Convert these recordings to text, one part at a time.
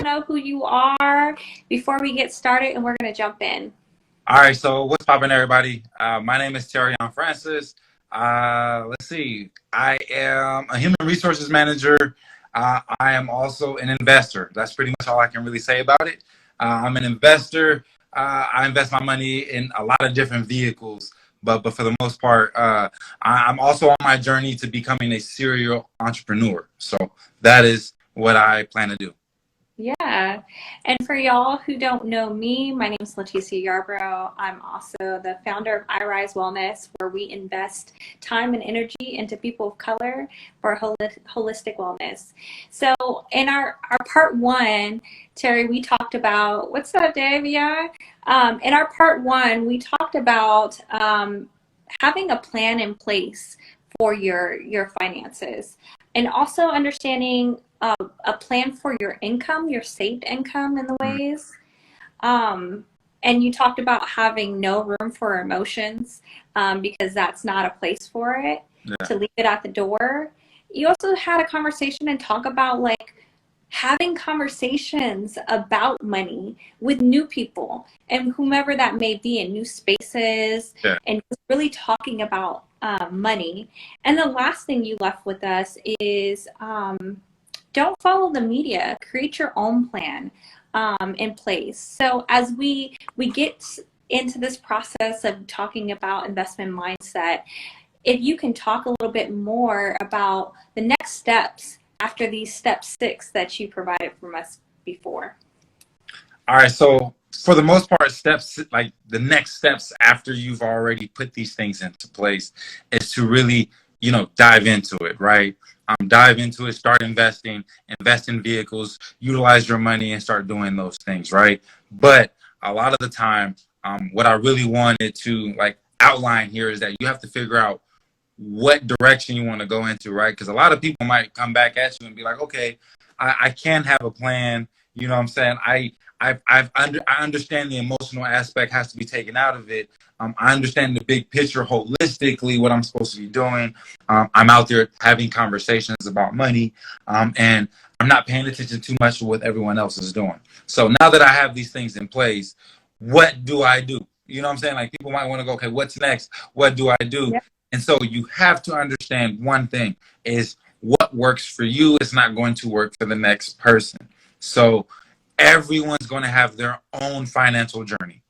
know who you are before we get started, and we're going to jump in. All right, so what's poppin', everybody? My name is Terrone Francis. Let's see. I am a human resources manager. I am also an investor. That's pretty much all I can really say about it. I'm an investor. I invest my money in a lot of different vehicles, but for the most part, I'm also on my journey to becoming a serial entrepreneur. So that is what I plan to do. Yeah. And for y'all who don't know me, my name is LaTecia Yarbrough. I'm also the founder of iRise Wellness, where we invest time and energy into people of color for holistic wellness. So in our part one, Terry, we talked about, what's up, Dave? Yeah. In our part one, we talked about having a plan in place for your finances, and also understanding a plan for your income, your saved income in the ways. And you talked about having no room for emotions because that's not a place for it, to leave it at the door. You also had a conversation and talk about like having conversations about money with new people and whomever that may be in new spaces, and just really talking about money. And the last thing you left with us is don't follow the media. Create your own plan in place. So as we get into this process of talking about investment mindset, if you can talk a little bit more about the next steps after these step 6 that you provided from us before. All right, so for the most part, steps like the next steps after you've already put these things into place is to really, dive into it, right? Dive into it, start investing, invest in vehicles, utilize your money and start doing those things, right? But a lot of the time, what I really wanted to outline here is that you have to figure out what direction you want to go into, right? Because a lot of people might come back at you and be like, okay, I can have a plan. You know what I'm saying? I understand the emotional aspect has to be taken out of it. I understand the big picture holistically, what I'm supposed to be doing. I'm out there having conversations about money, and I'm not paying attention too much to what everyone else is doing. So now that I have these things in place, what do I do? You know what I'm saying? Like, people might want to go, okay, what's next? What do I do? Yep. And so you have to understand one thing is what works for you is not going to work for the next person. So everyone's going to have their own financial journey.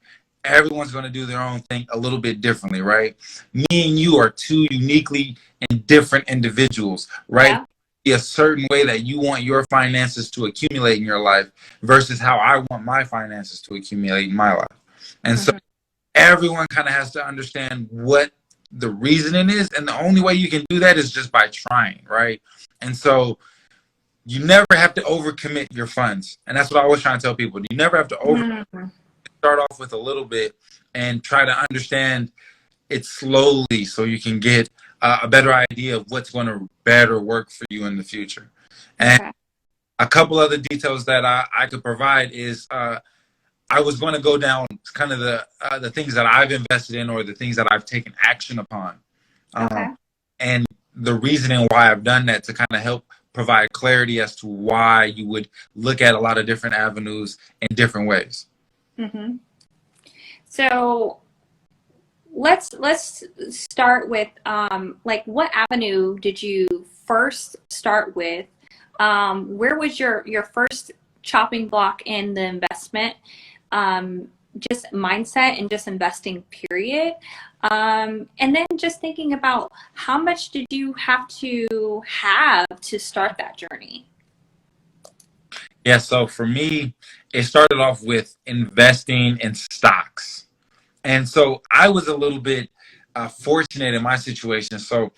Everyone's going to do their own thing a little bit differently, right? Me and you are two uniquely and different individuals, right? Yeah. A certain way that you want your finances to accumulate in your life versus how I want my finances to accumulate in my life. And so everyone kind of has to understand what the reasoning is, and the only way you can do that is just by trying, right? And so you never have to overcommit your funds, and that's what I always try to tell people. You never have to start off with a little bit and try to understand it slowly so you can get a better idea of what's going to better work for you in the future. And a couple other details that I could provide is I was going to go down kind of the things that I've invested in or the things that I've taken action upon. And the reasoning why I've done that to kind of help provide clarity as to why you would look at a lot of different avenues in different ways. So let's start with what avenue did you first start with? Where was your first chopping block in the investment, just mindset and just investing period? And then just thinking about how much did you have to start that journey? Yeah, so for me, it started off with investing in stocks. And so I was a little bit fortunate in my situation. So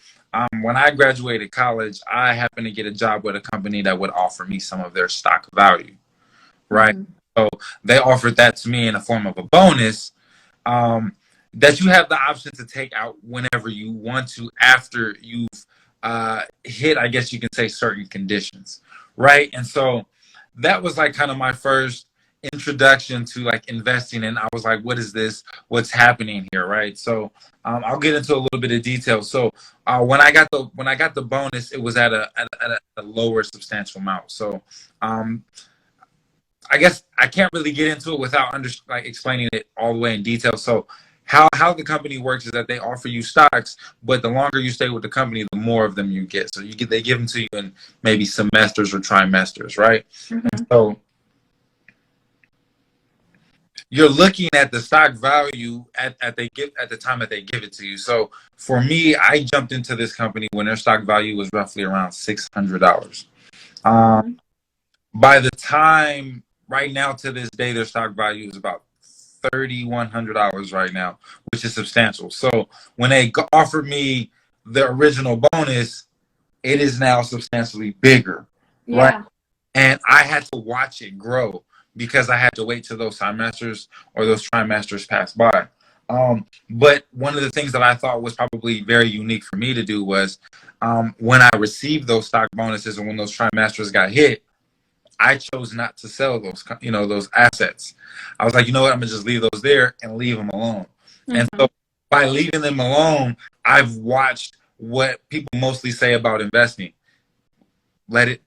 when I graduated college, I happened to get a job with a company that would offer me some of their stock value, right? So they offered that to me in the form of a bonus that you have the option to take out whenever you want to after you've hit, I guess you can say, certain conditions, right? And so that was like kind of my first introduction to like investing, and I was like, what is this? What's happening here, right? So I'll get into a little bit of detail. So when I got the bonus, it was at a lower substantial amount. So I guess I can't really get into it without like explaining it all the way in detail. So how the company works is that they offer you stocks, but the longer you stay with the company, the more of them you get. So they give them to you in maybe semesters or trimesters, right? And Mm-hmm. so you're looking at the stock value at the time that they give it to you. So for me, I jumped into this company when their stock value was roughly around $600. Um, Mm-hmm. by the time right now to this day, their stock value is about $3,100 right now, which is substantial. So when they offered me the original bonus, it is now substantially bigger, right? Yeah. And I had to watch it grow because I had to wait till those trimesters or those trimesters pass by. But one of the things that I thought was probably very unique for me to do was when I received those stock bonuses and when those trimesters got hit, I chose not to sell those, those assets. I was like, you know what, I'm gonna just leave those there and leave them alone. And Mm-hmm. so by leaving them alone, I've watched what people mostly say about investing. Let it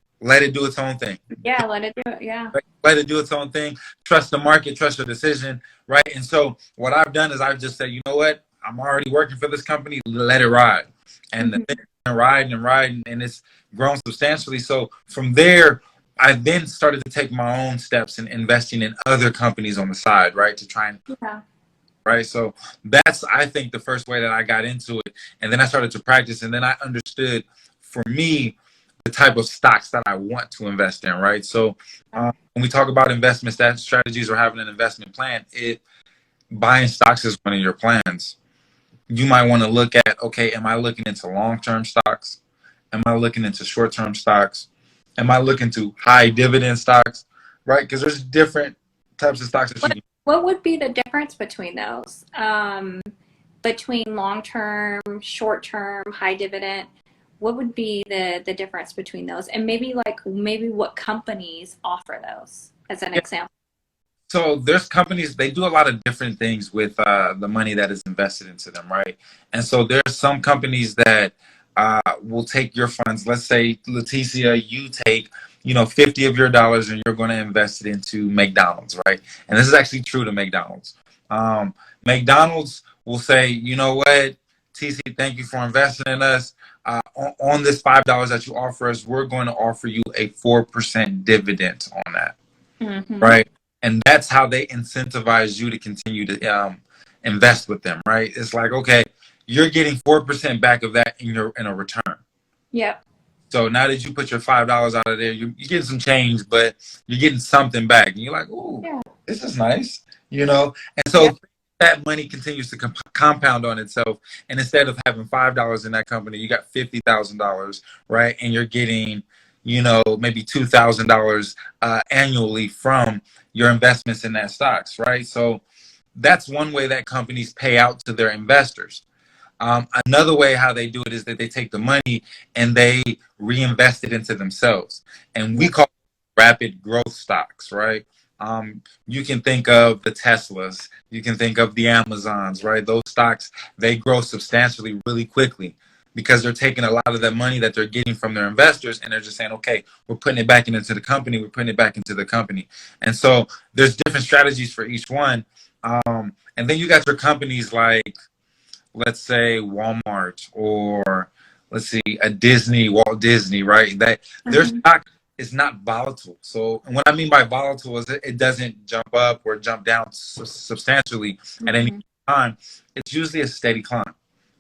do its own thing. Yeah, let it do it. Yeah. Let it do its own thing. Trust the market, trust your decision, right? And so what I've done is I've just said, you know what? I'm already working for this company. Let it ride. And the Mm-hmm. thing ride and ride, and it's grown substantially. So from there, I then started to take my own steps in investing in other companies on the side, right? To try and Yeah. right. So that's, I think, the first way that I got into it. And then I started to practice, and then I understood for me the type of stocks that I want to invest in, right? So when we talk about investment strategies or having an investment plan, buying stocks is one of your plans. You might want to look at, okay, am I looking into long-term stocks? Am I looking into short-term stocks? Am I looking to high dividend stocks? Right? Because there's different types of stocks that you What can. what would be the difference between those? Between long term, short term, high dividend? What would be the difference between those? And maybe what companies offer those as an Yeah. example. So there's companies, they do a lot of different things with the money that is invested into them, right? And so there's some companies that will take your funds. Let's say, LaTecia, you take, 50 of your dollars and you're going to invest it into McDonald's, right? And this is actually true to McDonald's. McDonald's will say, you know what, TC, thank you for investing in us. On this $5 that you offer us, we're going to offer you a 4% dividend on that, Mm-hmm. right? And that's how they incentivize you to continue to invest with them, right? It's like, okay, you're getting 4% back of that in a return. Yep. So now that you put your $5 out of there, you're getting some change, but you're getting something back, and you're like, "Ooh, Yeah. this is nice," And so Yep. that money continues to compound on itself. And instead of having $5 in that company, you got $50,000, right? And you're getting, maybe $2,000 annually from your investments in that stocks, right? So that's one way that companies pay out to their investors. Another way how they do it is that they take the money and they reinvest it into themselves. And we Yep. call it rapid growth stocks, right? You can think of the Teslas, you can think of the Amazons, right? Those stocks, they grow substantially really quickly because they're taking a lot of that money that they're getting from their investors and they're just saying, okay, we're putting it back into the company, we're putting it back into the company. And so there's different strategies for each one. And then you got your companies like, let's say, Walmart, or let's see, Walt Disney, right? That their Mm-hmm. stock is not volatile. So, and what I mean by volatile is it doesn't jump up or jump down substantially at any Mm-hmm. time. It's usually a steady climb,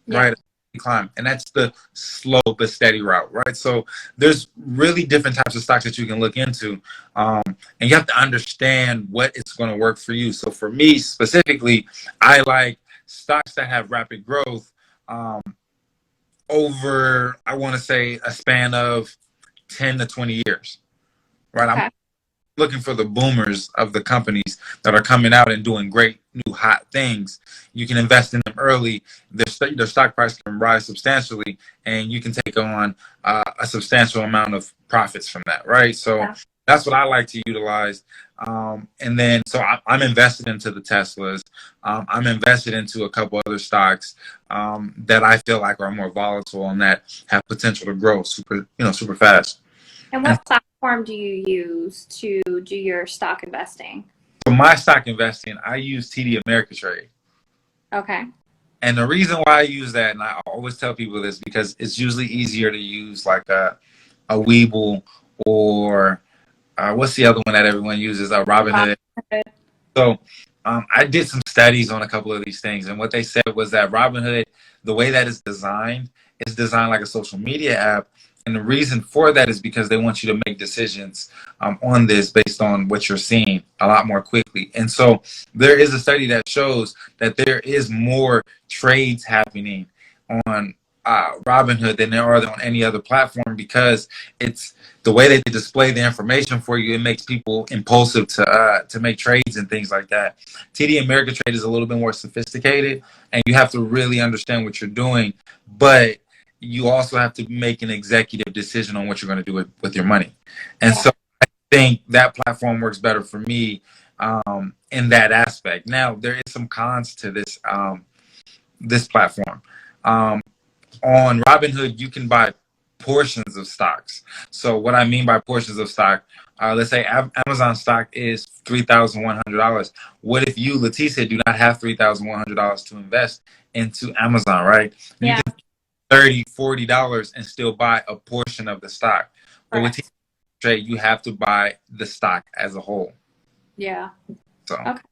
Yeah. right? A steady climb, and that's the slow but steady route, right? So there's really different types of stocks that you can look into, and you have to understand what it's going to work for you. So for me specifically, I like stocks that have rapid growth um, over, I want to say, a span of 10 to 20 years, right? I'm Okay. looking for the boomers of the companies that are coming out and doing great new hot things. You can invest in them early. Their stock price can rise substantially, and you can take on a substantial amount of profits from that, right? So Yeah. that's what I like to utilize. And then, so I'm invested into the Teslas. I'm invested into a couple other stocks that I feel like are more volatile and that have potential to grow super fast. And And what platform do you use to you do your stock investing? For my stock investing, I use TD Ameritrade. Okay. And the reason why I use that, and I always tell people this, because it's usually easier to use like a Webull or what's the other one that everyone uses? Robinhood. So I did some studies on a couple of these things, and what they said was that Robinhood, the way that it's designed like a social media app. And the reason for that is because they want you to make decisions on this based on what you're seeing a lot more quickly. And so there is a study that shows that there is more trades happening on Robinhood than there are on any other platform, because it's the way that they display the information for you. It makes people impulsive to make trades and things like that. TD Ameritrade is a little bit more sophisticated, and you have to really understand what you're doing, but you also have to make an executive decision on what you're going to do with your money. And so I think that platform works better for me in that aspect. Now, there is some cons to this platform. On Robinhood, you can buy portions of stocks. So what I mean by portions of stock, let's say Amazon stock is $3,100. What if you, LaTecia, do not have $3,100 to invest into Amazon, right? Yeah. You can $30-$40 and still buy a portion of the stock. But with trade, you have to buy the stock as a whole. Yeah. So okay,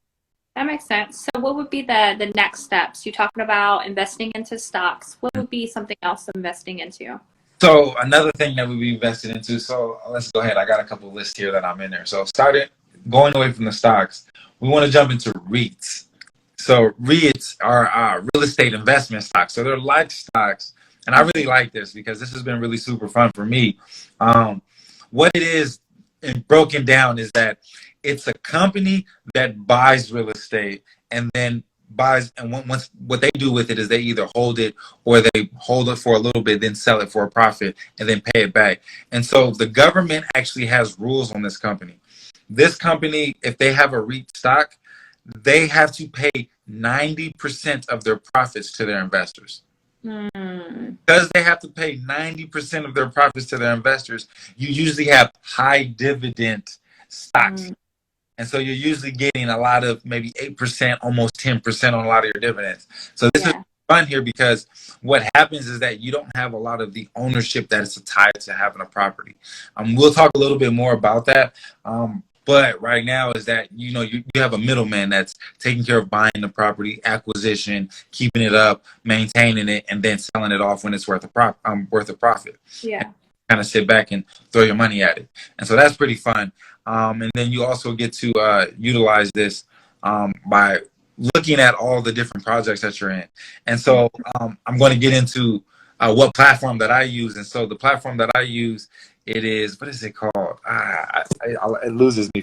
that makes sense. So what would be the next steps? You're talking about investing into stocks. What would be something else investing into? So another thing that we invested into. So let's go ahead. I got a couple of lists here that I'm in there. So started going away from the stocks. We want to jump into REITs. So REITs are real estate investment stocks. So they're like stocks. And I really like this because this has been really super fun for me. What it is and broken down is that it's a company that buys real estate and then buys, and once what they do with it is they either hold it or they hold it for a little bit, then sell it for a profit and then pay it back. And so the government actually has rules on this company. This company, if they have a REIT stock, they have to pay 90% of their profits to their investors. Because they have to pay 90% of their profits to their investors, you usually have high dividend stocks. And so you're usually getting a lot of maybe 8%, almost 10% on a lot of your dividends. So this is fun here because what happens is that you don't have a lot of the ownership that is tied to having a property. We'll talk a little bit more about that. But right now is that, you have a middleman that's taking care of buying the property, acquisition, keeping it up, maintaining it, and then selling it off when it's worth a profit. Yeah. Kind of sit back and throw your money at it. And so that's pretty fun. And then you also get to utilize this by looking at all the different projects that you're in. And so I'm going to get into what platform that I use. And so the platform that I use, it is, what is it called? It loses me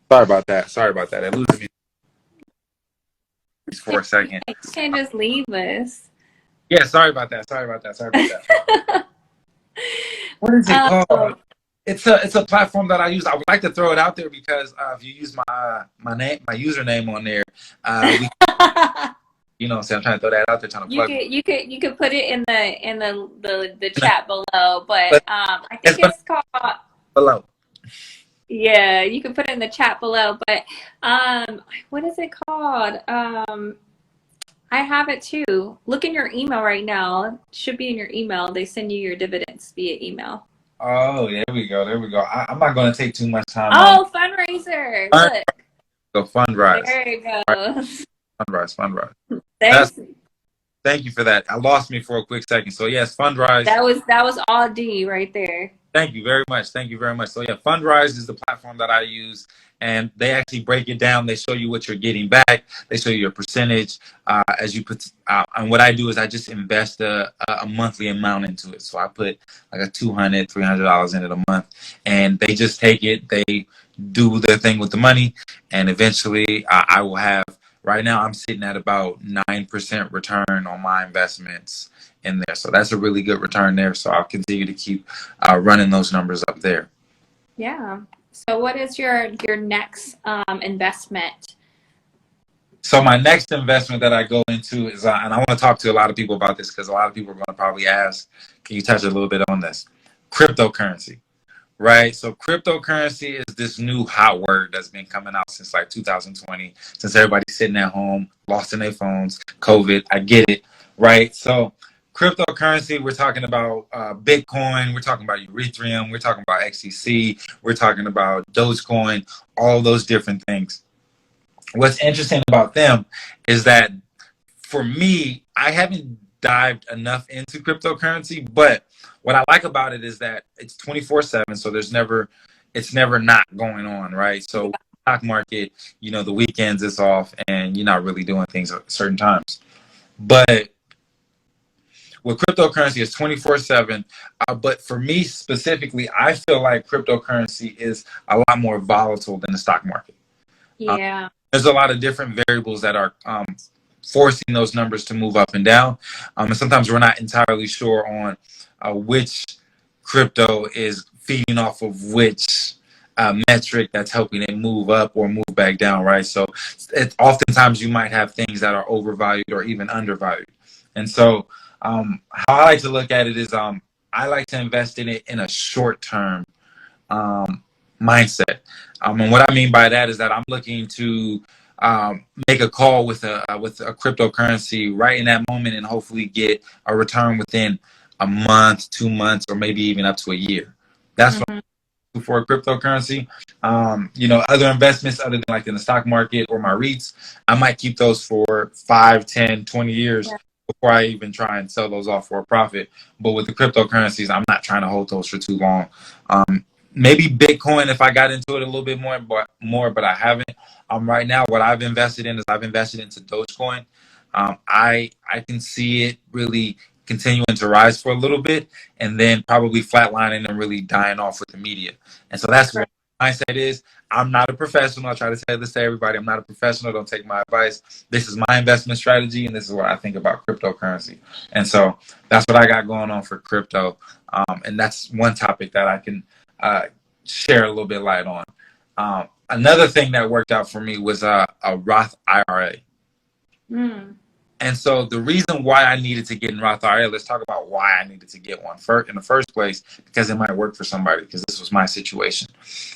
sorry about that. It loses me for a second. You can't just leave us. Yeah, sorry about that. What is it called? It's a platform that I use. I would like to throw it out there because if you use my username on there, I'm trying to throw that out there, trying to plug. You could put it in the chat below, but I think it's called below. Yeah, you can put it in the chat below, but what is it called? I have it too. Look in your email right now. It should be in your email. They send you your dividends via email. Oh, there we go. I'm not going to take too much time. Oh, fundraiser! Look. So FundRise. There you go. FundRise. Thanks. Thank you for that. I lost me for a quick second. So yes, FundRise. That was all D right there. Thank you very much. So yeah, FundRise is the platform that I use, and they actually break it down. They show you what you're getting back. They show you your percentage as you put. And what I do is I just invest a monthly amount into it. So I put like a $200, $300 in it a month, and they just take it. They do their thing with the money, and eventually I will have. Right now, I'm sitting at about 9% return on my investments in there. So that's a really good return there. So I'll continue to keep running those numbers up there. Yeah. So what is your next investment? So my next investment that I go into is, and I want to talk to a lot of people about this because a lot of people are going to probably ask, can you touch a little bit on this? Cryptocurrency. right? So cryptocurrency is this new hot word that's been coming out since like 2020, since everybody's sitting at home, lost in their phones, COVID. I get it, right? So cryptocurrency, we're talking about Bitcoin, we're talking about Ethereum, we're talking about XCC, we're talking about Dogecoin, all those different things. What's interesting about them is that for me, I haven't dived enough into cryptocurrency, but what I like about it is that it's 24/7, so it's never not going on, right? So stock market, the weekends it's off and you're not really doing things at certain times. But with cryptocurrency, it's 24/7. But for me specifically, I feel like cryptocurrency is a lot more volatile than the stock market. Yeah. There's a lot of different variables that are forcing those numbers to move up and down. And sometimes we're not entirely sure on which crypto is feeding off of which metric that's helping it move up or move back down, right? So oftentimes you might have things that are overvalued or even undervalued. And so how I like to look at it is I like to invest in it in a short term mindset. And what I mean by that is that I'm looking to make a call with a cryptocurrency right in that moment and hopefully get a return within a month, 2 months, or maybe even up to a year. That's what I'm looking for a cryptocurrency. Other investments other than like in the stock market or my REITs, I might keep those for 5, 10, 20 years before I even try and sell those off for a profit. But with the cryptocurrencies, I'm not trying to hold those for too long. Maybe Bitcoin if I got into it a little bit but I haven't. Right now, what I've invested in is I've invested into Dogecoin. I can see it really continuing to rise for a little bit and then probably flatlining and really dying off with the media. And so that's what my mindset is. I'm not a professional. I try to say this to everybody. I'm not a professional. Don't take my advice. This is my investment strategy, and this is what I think about cryptocurrency. And so that's what I got going on for crypto. And that's one topic that I can share a little bit light on. Another thing that worked out for me was a Roth IRA. And so the reason why I needed to get in Roth IRA, let's talk about why I needed to get one in the first place, because it might work for somebody, because this was my situation.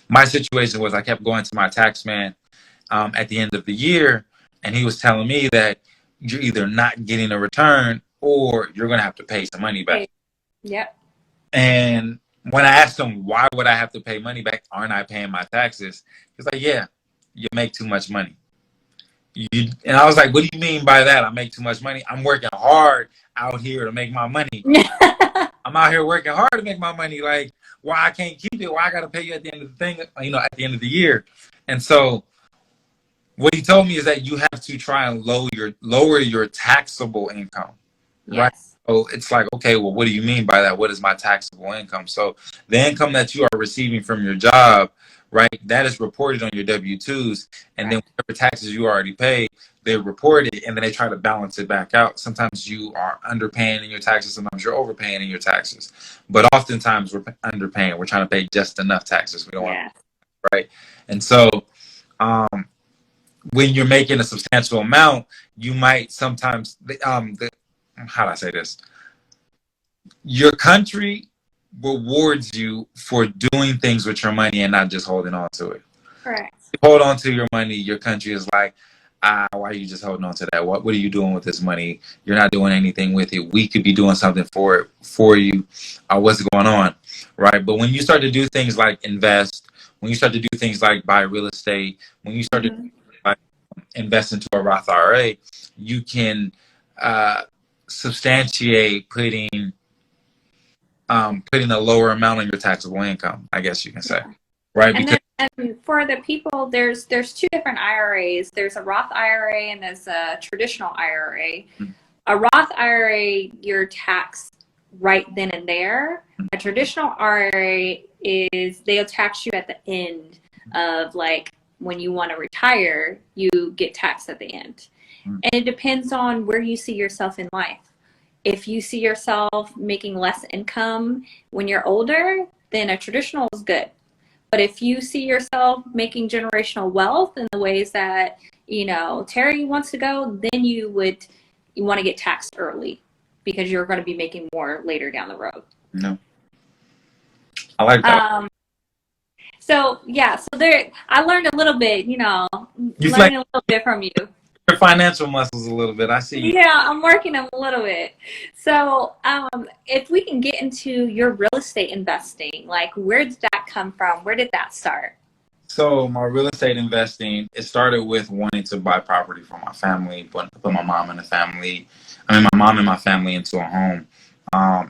My situation was I kept going to my tax man at the end of the year, and he was telling me that you're either not getting a return or you're going to have to pay some money back. Yep. And when I asked him, why would I have to pay money back? Aren't I paying my taxes? He's like, yeah, you make too much money. And I was like, what do you mean by that? I make too much money. I'm working hard out here to make my money. I'm out here working hard to make my money. Like, why I can't keep it? Why I got to pay you at the end of the thing, at the end of the year? And so what he told me is that you have to try and lower your taxable income, right? So it's like, okay, well, what do you mean by that? What is my taxable income? So the income that you are receiving from your job, right, that is reported on your W-2s. And then whatever taxes you already pay, they report it and then they try to balance it back out. Sometimes you are underpaying in your taxes. Sometimes you're overpaying in your taxes. But oftentimes we're underpaying. We're trying to pay just enough taxes. We don't want to, right? And so when you're making a substantial amount, you might sometimes, how do I say this? Your country rewards you for doing things with your money and not just holding on to it. Correct. You hold on to your money, your country is like, why are you just holding on to that? What are you doing with this money? You're not doing anything with it. We could be doing something for you. What's going on, right? But when you start to do things like invest, when you start to do things like buy real estate, when you start to invest into a Roth IRA, you can substantiate putting a lower amount on your taxable income, I guess you can say, right? And then for the people, there's two different IRAs. There's a Roth IRA and there's a traditional IRA. A Roth IRA, you're taxed right then and there. A traditional IRA is they'll tax you at the end of, like, when you want to retire, you get taxed at the end. And it depends on where you see yourself in life. If you see yourself making less income when you're older, then a traditional is good. But if you see yourself making generational wealth in the ways that, Terry wants to go, then you want to get taxed early because you're going to be making more later down the road. No. I like that. So yeah, so there I learned a little bit, You flex learning a little bit from you. your financial muscles a little bit. I see you. Yeah, I'm working a little bit. So, if we can get into your real estate investing, like where did that come from? Where did that start? So my real estate investing, it started with wanting to buy property for my family, put my mom and the family, my mom and my family into a home.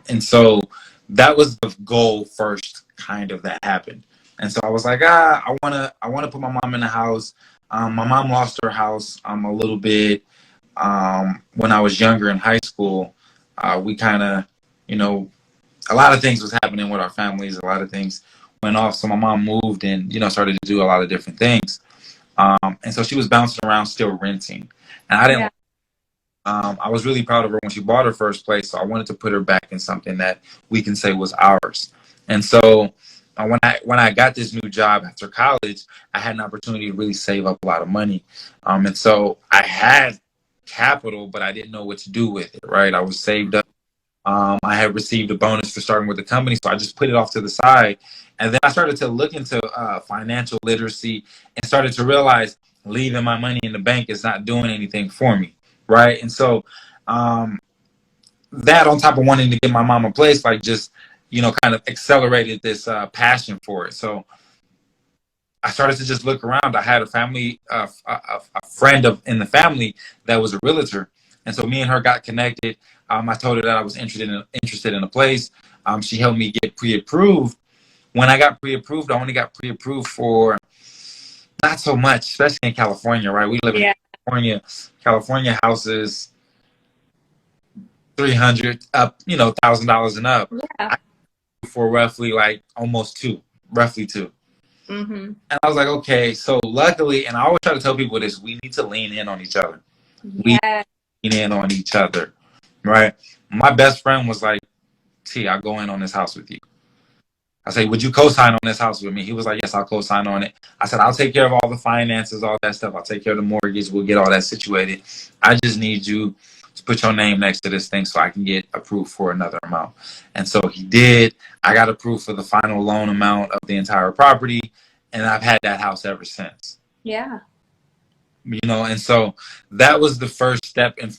And so that was the goal first, kind of, that happened. And so I was like, I wanna put my mom in the house. My mom lost her house a little bit when I was younger in high school. We kind of, you know, a lot of things was happening with our families. A lot of things went off. So my mom moved and, started to do a lot of different things. And so she was bouncing around still renting. And I didn't, Yeah. I was really proud of her when she bought her first place. So I wanted to put her back in something that we can say was ours. And so when I got this new job after college, I had an opportunity to really save up a lot of money. And so I had capital, but I didn't know what to do with it, right? I was saved up. I had received a bonus for starting with the company, so I just put it off to the side. And then I started to look into financial literacy and started to realize leaving my money in the bank is not doing anything for me, right? And so um, that, on top of wanting to get my mom a place, like, just, kind of accelerated this passion for it. So I started to just look around. I had a family, a friend in the family that was a realtor, and so me and her got connected. I told her that I was interested in a place. She helped me get pre-approved. When I got pre-approved, I only got pre-approved for not so much, especially in California, right? We live in Yeah. California. California houses 300 up, $1,000 and up. Yeah. I for roughly like almost two, roughly two. Mm-hmm. And I was like, okay, so luckily, and I always try to tell people this, we need to lean in on each other. We Yeah. lean in on each other, right? My best friend was like, T, I'll go in on this house with you. I say, would you co-sign on this house with me? He was like, yes, I'll co-sign on it. I said, I'll take care of all the finances, all that stuff. I'll take care of the mortgage. We'll get all that situated. I just need you to put your name next to this thing so I can get approved for another amount. And so he did. I got approved for the final loan amount of the entire property, and I've had that house ever since. Yeah. And so that was the first step in,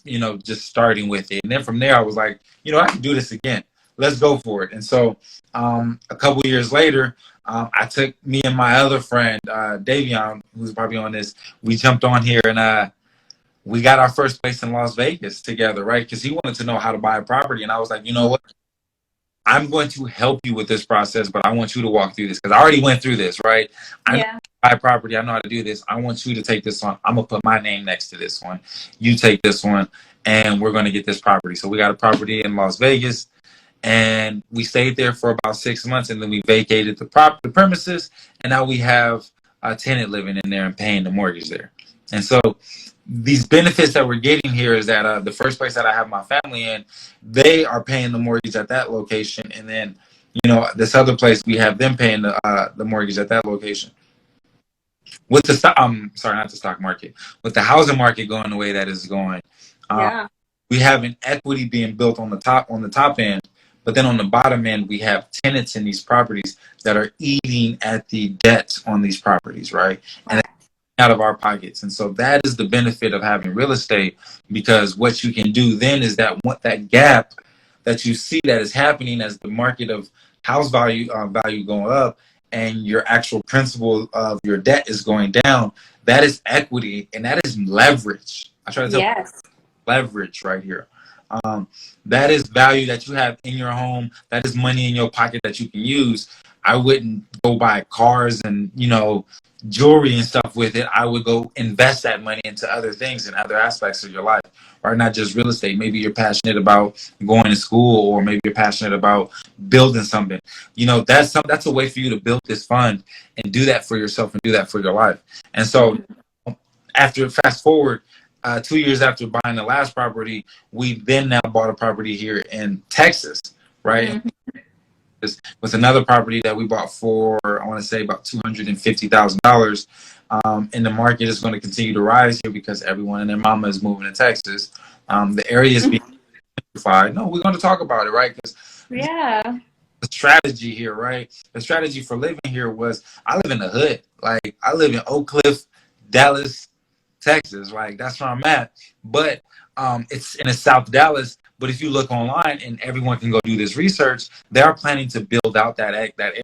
just starting with it. And then from there, I was like, I can do this again. Let's go for it. And so a couple years later, I took me and my other friend, Davion, who's probably on this, we jumped on here and we got our first place in Las Vegas together, right? Because he wanted to know how to buy a property. And I was like, you know what? I'm going to help you with this process, but I want you to walk through this because I already went through this, right? I know Yeah. how to buy property. I know how to do this. I want you to take this one. I'm going to put my name next to this one. You take this one, and we're going to get this property. So we got a property in Las Vegas, and we stayed there for about 6 months, and then we vacated the premises, and now we have a tenant living in there and paying the mortgage there. And so these benefits that we're getting here is that the first place that I have my family in, they are paying the mortgage at that location, and then this other place we have them paying the mortgage at that location. With the sorry, not the stock market, with the housing market going the way that is going, Yeah. we have an equity being built on the top end, but then on the bottom end we have tenants in these properties that are eating at the debts on these properties, right? And out of our pockets. And so that is the benefit of having real estate, because what you can do then is that gap that you see that is happening as the market of house value going up and your actual principal of your debt is going down, that is equity and that is leverage. I try to tell people, Yes. leverage right here. That is value that you have in your home. That is money in your pocket that you can use. I wouldn't go buy cars and jewelry and stuff with it. I would go invest that money into other things and other aspects of your life, or not just real estate. Maybe you're passionate about going to school, or maybe you're passionate about building something. That's a way for you to build this fund and do that for yourself and do that for your life. And so after fast forward 2 years after buying the last property, we then now bought a property here in Texas, right? Mm-hmm. With another property that we bought for, I want to say, about $250,000. And the market is going to continue to rise here because everyone and their mama is moving to Texas. The area is being gentrified. No, we're going to talk about it, right? Yeah. the strategy here, right? The strategy for living here was I live in the hood. Like I live in Oak Cliff, Dallas, Texas. Like that's where I'm at. But it's South Dallas. But if you look online and everyone can go do this research, they are planning to build out that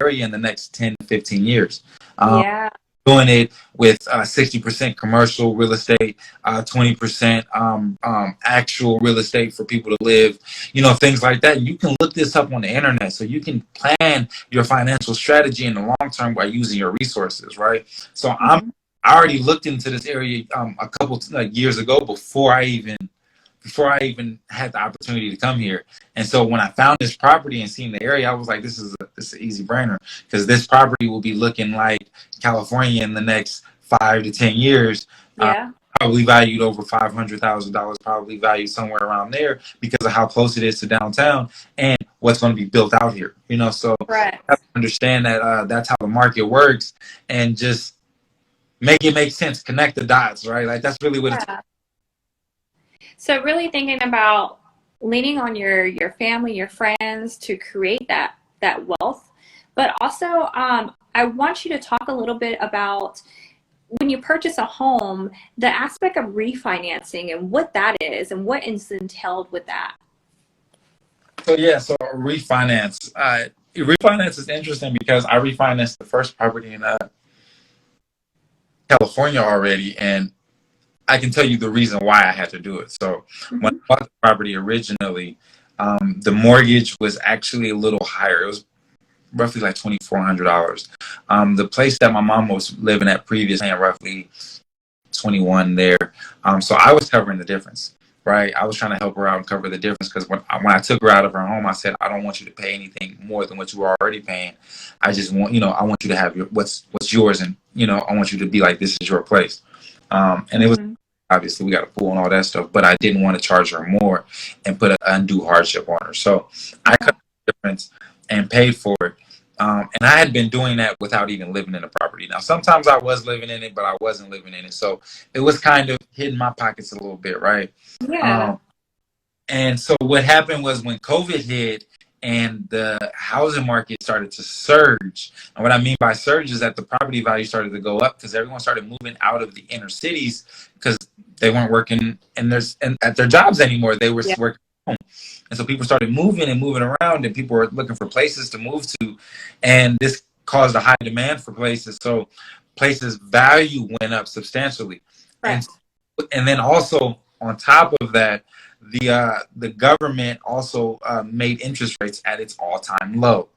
area in the next 10 to 15 years. Yeah. Doing it with 60% commercial real estate, 20% actual real estate for people to live, things like that. And you can look this up on the internet, so you can plan your financial strategy in the long term by using your resources, right? So Mhm. I already looked into this area a couple years ago before I even had the opportunity to come here. And so when I found this property and seen the area, I was like, this is an easy brainer, because this property will be looking like California in the next 5 to 10 years. Uh, Yeah. Probably valued over $500,000, probably valued somewhere around there because of how close it is to downtown and what's going to be built out here. So Right. I understand that that's how the market works, and just make it make sense, connect the dots, right? Like that's really what it's. Yeah. So really thinking about leaning on your family, your friends to create that wealth, but also I want you to talk a little bit about when you purchase a home, the aspect of refinancing and what that is and what is entailed with that. So yeah, so refinance. Refinance is interesting because I refinanced the first property in California already, and I can tell you the reason why I had to do it. So when Hmm. I bought the property originally, the mortgage was actually a little higher. It was roughly like $2,400. The place that my mom was living at previously, roughly 21 there. So I was covering the difference, right? I was trying to help her out and cover the difference, because when I took her out of her home, I said, I don't want you to pay anything more than what you are already paying. I just want, I want you to have what's yours, and I want you to be like, this is your place. And it was, Hmm. obviously we got a pool and all that stuff, but I didn't want to charge her more and put an undue hardship on her. So I Yeah. cut the difference and paid for it. And I had been doing that without even living in the property. Now, sometimes I was living in it, but I wasn't living in it. So it was kind of hitting my pockets a little bit, right? Yeah. Um, and so what happened was when COVID hit and the housing market started to surge. And what I mean by surge is that the property value started to go up because everyone started moving out of the inner cities because they weren't working at their jobs anymore. They were Yeah. working at home. And so people started moving and moving around, and people were looking for places to move to. And this caused a high demand for places. So places value went up substantially. Right. And then also on top of that, the government also made interest rates at its all-time low.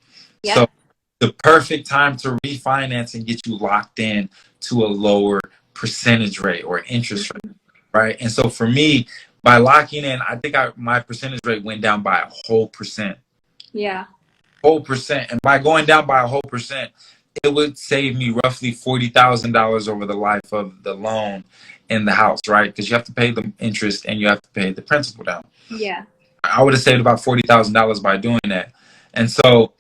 Yeah. So the perfect time to refinance and get you locked in to a lower percentage rate or interest rate, right? And so for me, by locking in, I think my percentage rate went down by a whole percent. Yeah. Whole percent. And by going down by a whole percent, it would save me roughly $40,000 over the life of the loan in the house, right? Because you have to pay the interest and you have to pay the principal down. Yeah. I would have saved about $40,000 by doing that. And so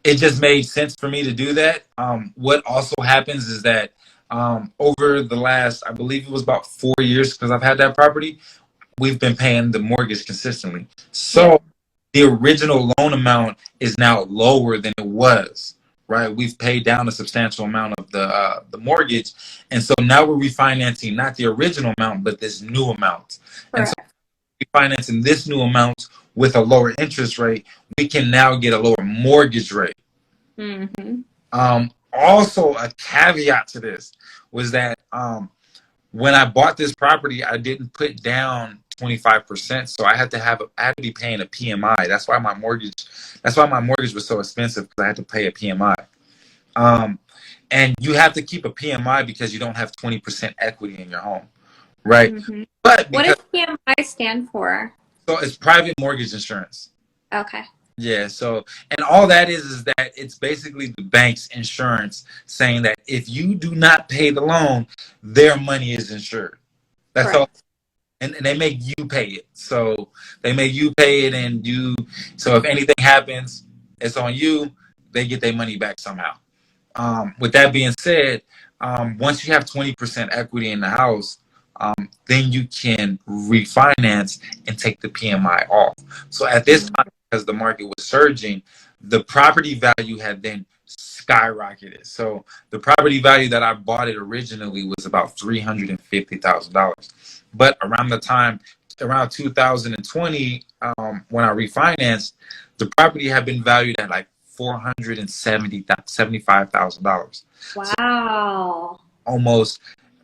it just made sense for me to do that. What also happens is that over the last, I believe it was about 4 years, because I've had that property, we've been paying the mortgage consistently. Yeah. So the original loan amount is now lower than it was, right? We've paid down a substantial amount of the mortgage, and so now we're refinancing not the original amount, but this new amount. And so Correct. refinancing this new amount with a lower interest rate, we can now get a lower mortgage rate. Mm-hmm. Also, a caveat to this was that when I bought this property, I didn't put down 25%, so I had to be paying a PMI. That's why my mortgage was so expensive, because I had to pay a PMI. And you have to keep a PMI because you don't have 20% equity in your home, right? Mm-hmm. But What because does PMI stand for? so it's private mortgage insurance. Okay. Yeah, so, and all that is that it's basically the bank's insurance saying that if you do not pay the loan, their money is insured. That's all. Correct. And they make you pay it. So they make you pay it, so if anything happens, it's on you. They get their money back somehow. With that being said, once you have 20% equity in the house, then you can refinance and take the PMI off. So at this time, because the market was surging, the property value had then skyrocketed. So the property value that I bought it originally was about $350,000. But around 2020, when I refinanced, the property had been valued at like $475,000. So Wow. almost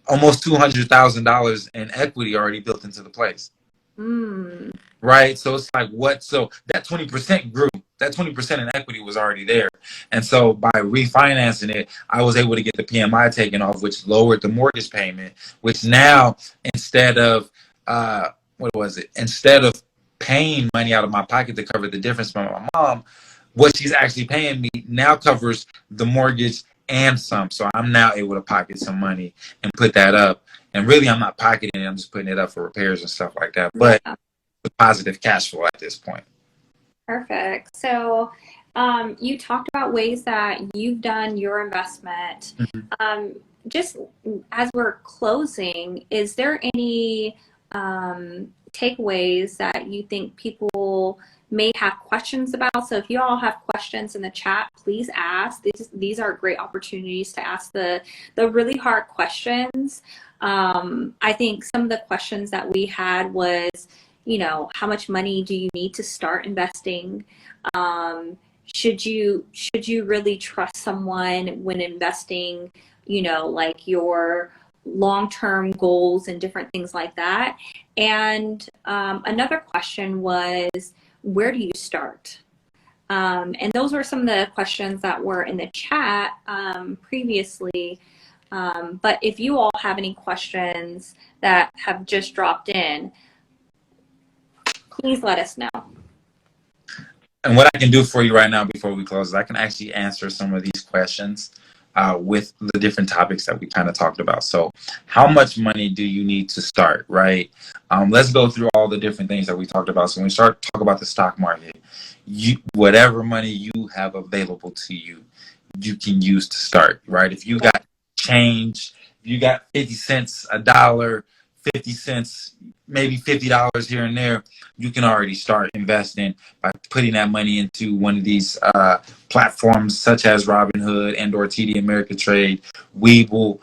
$200,000 in equity already built into the place. Mm. Right. So it's like what? So that 20% grew. That 20% in equity was already there. And so by refinancing it, I was able to get the PMI taken off, which lowered the mortgage payment, which now instead of what was it? Instead of paying money out of my pocket to cover the difference from my mom, what she's actually paying me now covers the mortgage and some. So I'm now able to pocket some money and put that up. And really, I'm not pocketing it. I'm just putting it up for repairs and stuff like that. But Yeah. the positive cash flow at this point. Perfect. So, you talked about ways that you've done your investment. Mhm. Just as we're closing, is there any takeaways that you think people may have questions about? So if you all have questions in the chat, please ask. These are great opportunities to ask the really hard questions. I think some of the questions that we had was, how much money do you need to start investing? Should you really trust someone when investing, like your long-term goals and different things like that? And another question was, where do you start? And those were some of the questions that were in the chat previously. But if you all have any questions that have just dropped in, please let us know. And what I can do for you right now before we close is I can actually answer some of these questions with the different topics that we kind of talked about. So how much money do you need to start, right? Let's go through all the different things that we talked about. So when we start talk about the stock market, whatever money you have available to you, you can use to start, right? If you got change, if you got 50 cents, a dollar, 50 cents, maybe $50 here and there, you can already start investing by putting that money into one of these platforms such as Robinhood and or TD Ameritrade. We will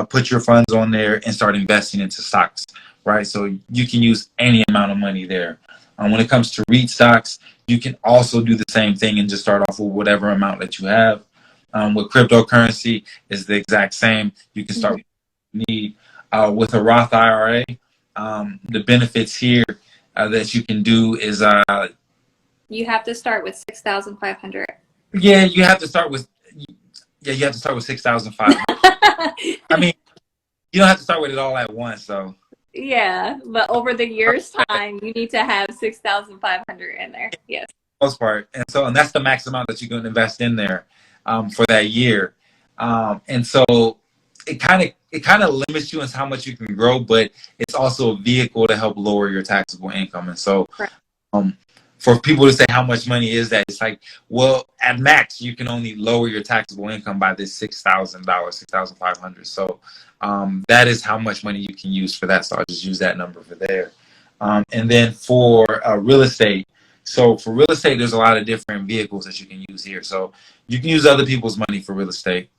put your funds on there and start investing into stocks, right? So you can use any amount of money there. When it comes to REIT stocks, you can also do the same thing and just start off with whatever amount that you have. With cryptocurrency, is the exact same. You can start with what you need. With a Roth IRA, the benefits here that you can do is you have to start with 6,500. Yeah, you have to start with 6,500. I mean, you don't have to start with it all at once, though. Yeah, but over the year's time, you need to have 6,500 in there. Yes. For the most part, and that's the max amount that you can invest in there for that year, and so it kind of limits you in how much you can grow, but it's also a vehicle to help lower your taxable income. And so, for people to say how much money is that, it's like, well, at max you can only lower your taxable income by this $6,500. So that is how much money you can use for that. So I'll just use that number for there. And then for real estate. So for real estate, there's a lot of different vehicles that you can use here. So you can use other people's money for real estate.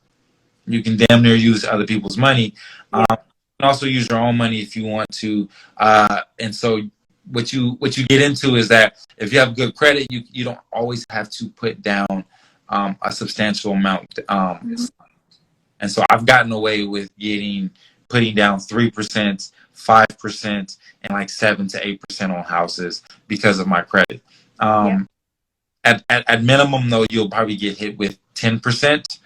You can damn near use other people's money. You can also use your own money if you want to. And so what you get into is that if you have good credit, you don't always have to put down a substantial amount. And so I've gotten away with putting down 3%, 5%, and like 7 to 8% on houses because of my credit. At minimum, though, you'll probably get hit with 10%.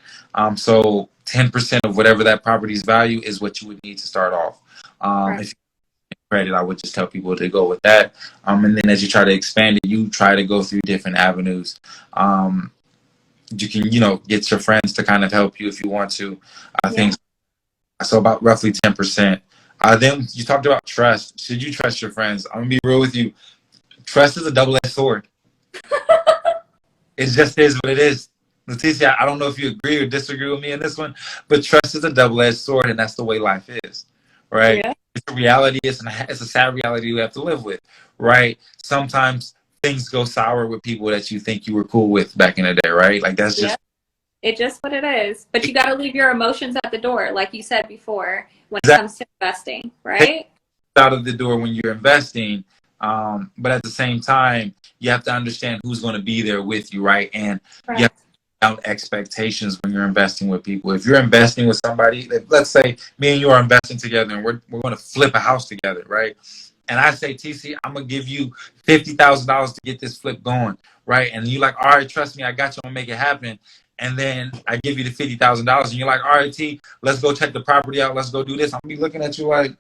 So 10% of whatever that property's value is what you would need to start off. If you have credit, I would just tell people to go with that. And then as you try to expand it, you try to go through different avenues. You can, get your friends to kind of help you if you want to. Things. So about roughly 10%. Then you talked about trust. Should you trust your friends? I'm gonna be real with you. Trust is a double-edged sword. It just is what it is. LaTecia, I don't know if you agree or disagree with me in this one, but trust is a double-edged sword, and that's the way life is, right? Yeah. It's a reality. It's a sad reality we have to live with, right? Sometimes things go sour with people that you think you were cool with back in the day, right? Like that's just it's just what it is. But you got to leave your emotions at the door, like you said before, when it exactly comes to investing, take right? out of the door when you're investing. But at the same time, you have to understand who's going to be there with you, right? And you have Correct. out expectations when you're investing with people. If you're investing with somebody, let's say me and you are investing together and we're going to flip a house together, right? And I say, TC, I'm going to give you $50,000 to get this flip going, right? And you're like, all right, trust me, I got you, I'm going to make it happen. And then I give you the $50,000 and you're like, all right, T, let's go check the property out. Let's go do this. I'm going to be looking at you like,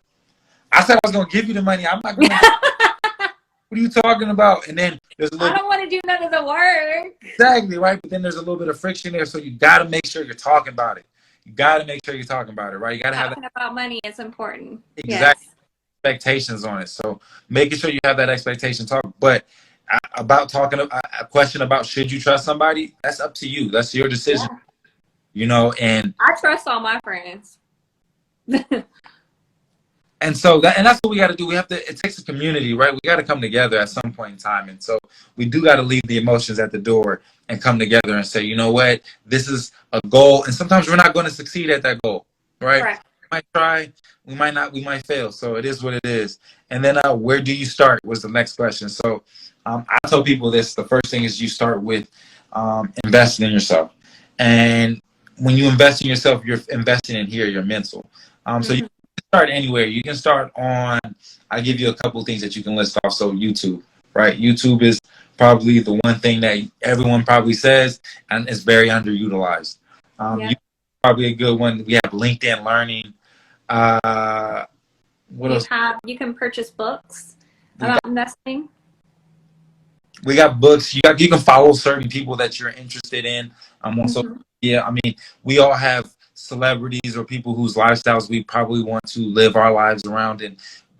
I said I was going to give you the money. I'm not going to. What are you talking about? And then there's a I little don't want to do none of the work. exactly right, but then there's a little bit of friction there, so you got to make sure you're talking about it. You got to make sure you're talking about it, right? You got to have that Talking about money is important. exact Yes. expectations on it. So making sure you have that expectation talk. But about talking a question about should you trust somebody, that's up to you. That's your decision, Yeah. you know. And Trust all my friends. so that's what we got to do. We have to. It takes a community, right? We got to come together at some point in time, and so we do got to leave the emotions at the door and come together and say, you know what, this is a goal, and sometimes we're not going to succeed at that goal, right? Correct. We might try, we might not, we might fail. So it is what it is. And then where do you start? Was the next question. So I tell people this: the first thing is you start with investing in yourself, and when you invest in yourself, you're investing in your mental. So you start anywhere. You can start on, I'll give you a couple of things that you can list off. So YouTube, right? YouTube is probably the one thing that everyone probably says, and it's very underutilized. Yeah. You probably a good one. We have LinkedIn Learning. What else? You can purchase books about investing. We got books. You can follow certain people that you're interested in on social media. I mean, we all have celebrities or people whose lifestyles we probably want to live our lives around, and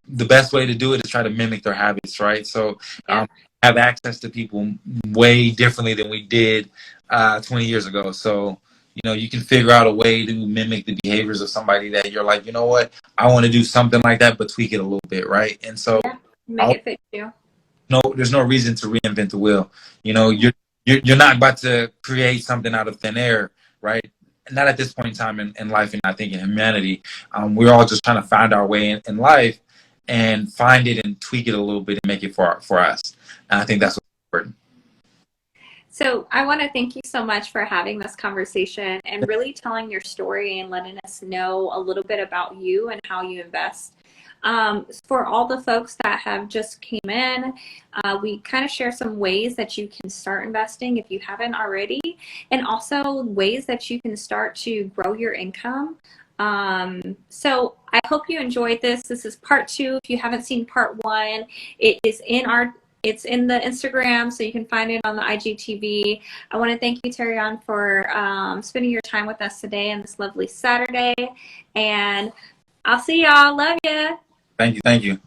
the best way to do it is try to mimic their habits, right? So have access to people way differently than we did 20 years ago. So you can figure out a way to mimic the behaviors of somebody that you're like, you know what, I want to do something like that, but tweak it a little bit, right? And so Make it fit you. no, there's no reason to reinvent the wheel. You're not about to create something out of thin air, right? Not at this point in time in life, and I think in humanity, we're all just trying to find our way in life and find it and tweak it a little bit and make it for us. And I think that's what's important. So I want to thank you so much for having this conversation and really telling your story and letting us know a little bit about you and how you invest. For all the folks that have just came in, we kind of share some ways that you can start investing if you haven't already, and also ways that you can start to grow your income. So I hope you enjoyed this. This is part 2. If you haven't seen part 1, it's in the Instagram, so you can find it on the IGTV. I want to thank you, Terrone, for spending your time with us today on this lovely Saturday, and I'll see y'all. Love ya. Thank you.